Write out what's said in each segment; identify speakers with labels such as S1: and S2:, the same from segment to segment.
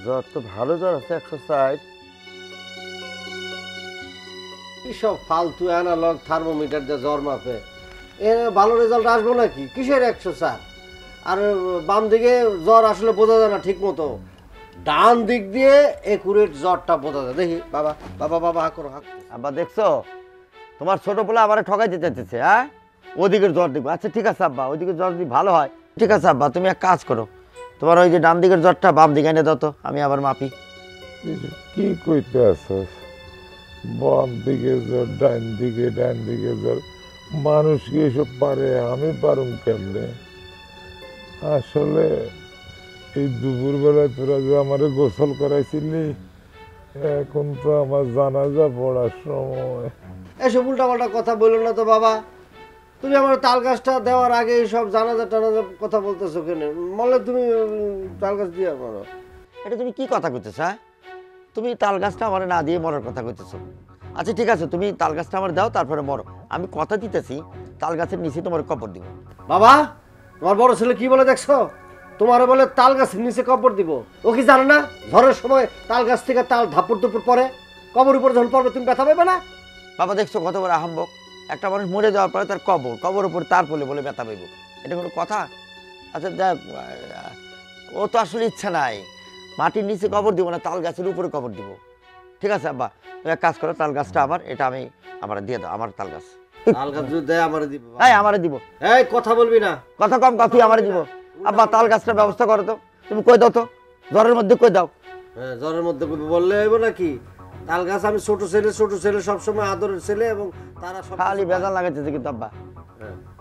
S1: জ্বর তো ভালো জ্বর আছে 160।
S2: কি সব ফালতু অ্যানালগ থার্মোমিটার দিয়ে জ্বর মাপে, এ ভালো রেজাল্ট আসবো নাকি? কিসের 104? আর বাম দিকে জ্বর আসলে বোঝা যায় না ঠিক মতো, ডান দিক দিয়ে একুরেট জ্বরটা বোঝা যায়। দেখি বাবা বাবা বাবা হা করো, হা করো।
S1: আব্বা দেখছো তোমার ছোট পোলা আবার ঠকাইতে চাইতেছে, হ্যাঁ ওদিকের জ্বর দিব। আচ্ছা ঠিক আছে আব্বা, ওইদিকে জ্বর যদি ভালো হয় ঠিক আছে আব্বা, তুমি এক কাজ করো, তোমার ওই যে ডান দিকের জ্বরটা বাম দিকে এনে দাও তো, আমি আবার মাপি।
S3: কি কইতে আছস? বাম দিকে জ্বর, ডান দিকে জ্বর, মানুষ কি এসব পারে? আমি পারুম কেমনে? আসলে এই দুপুরবেলায় তোরা যে আমারে গোসল করাইছিলি, এখন তো আমার জানাজা পড়ার সময়।
S2: এসব উল্টাপাল্টা কথা বললো না তো বাবা। তুমি আমার তাল গাছটা দেওয়ার আগে সব জানাজা টানাজা কথা বলতেছো কেন? বললে তুমি তাল গাছ দিয়ে করো।
S1: এটা তুমি কি কথা কইতেছ? হ্যাঁ তুমি তাল গাছটা আমার না দিয়ে মরার কথা কইতেছো। আচ্ছা ঠিক আছে, তুমি তাল গাছটা আমার দাও, তারপরে মরো। আমি কথা দিতেছি তাল গাছের নিচে তোমার কবর দিব।
S2: বাবা, তোমার বড় ছেলে কি বলে দেখছো? তোমার বলে তাল গাছের নিচে কবর দিব। ও কি জানে না ঝড়ের সময় তাল গাছ থেকে তাল ধাপুর দুপুর পরে কবর উপরে যখন পড়বে তুমি ব্যথা পাবে না?
S1: বাবা দেখছো কত বড় আহম্বক, একটা মানুষ মরে যাওয়ার পরে তার কবর উপর তার পলে বলে ব্যথা পাইব, এটা কোনো কথা? আচ্ছা দেখ, ও তো আসলে ইচ্ছা নাই, মাটির নিচে কবর দিব না, তাল গাছের উপরে কবর দিব। ঠিক আছে আব্বা, তুমি এক কাজ করো, তাল গাছটা আমার, এটা আমি আমার দিয়ে দাও, আমার তাল গাছ।
S2: তাল গাছ যদি দেয় আমারে দিব।
S1: হ্যাঁ আমারে দিব।
S2: এই কথা বলবি না,
S1: কথা কম কফি আমারে দিব। আব্বা তাল গাছটার ব্যবস্থা করো তো, তুমি কই দাও তো, জ্বরের মধ্যে কই দাও।
S2: হ্যাঁ জ্বরের মধ্যে বললে হইব নাকি? তাল গাছ আমি ছোট ছেলে সবসময় আদরের ছেলে, এবং তারা সব
S1: খালি বেজাল লাগাইতেছে কিন্তু আব্বা।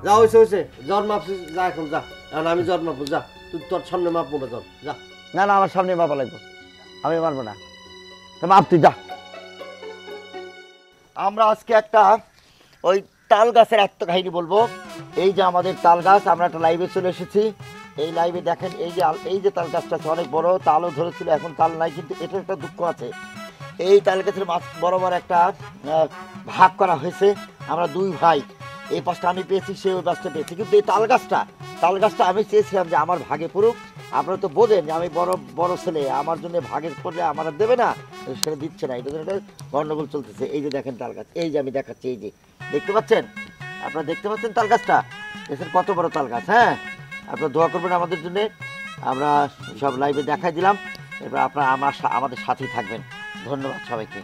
S2: যা হয়েছে জ্বর মাপছি, যা এখন যা, এখন আমি জ্বর মাপবো, যা তুই তোর সামনে মাপবো না জ্বর, যা।
S1: না না আমার সামনে মাপা লাগবে, আমি মারবো না, তো মাপ তুই যা। আমরা আজকে একটা ওই তাল গাছের একটা কাহিনী বলবো। এই যে আমাদের তাল গাছ, আমরা একটা লাইভে চলে এসেছি। এই লাইভে দেখেন, এই যে তাল গাছটা আছে অনেক বড়, তালও ধরেছিল, এখন তাল নাই, কিন্তু এটার একটা দুঃখ আছে। এই তাল গাছের মাছ বরাবর একটা ভাগ করা হয়েছে, আমরা দুই ভাই, এই পাশটা আমি পেয়েছি, সে ওই পাশটা পেয়েছি, কিন্তু এই তাল গাছটা আমি চেয়েছিলাম যে আমার ভাগে পড়ুক। আপনারা তো বোঝেন যে আমি বড় ছেলে, আমার জন্য ভাগে পড়লে আমার আর দেবে না, সেটা দিচ্ছে না, এটা একটা গন্ডগোল চলতেছে। এই যে দেখেন তাল গাছ, এই যে আমি দেখাচ্ছি, এই যে দেখতে পাচ্ছেন, আপনারা দেখতে পাচ্ছেন তাল গাছটা, দেখছেন কত বড় তাল গাছ। হ্যাঁ আপনারা দোয়া করবেন আমাদের জন্য, আমরা সব লাইভে দেখাই দিলাম, এবার আপনারা আমাদের সাথেই থাকবেন। ধন্যবাদ সবাইকে।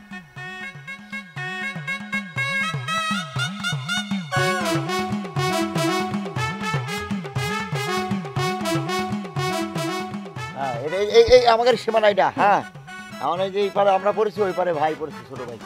S1: হ্যাঁ এই আমাদের সীমানা এটা। হ্যাঁ, এখন এই যে এই পারে আমরা পড়েছি, ওই পারে ভাই পড়েছি, ছোট ভাই।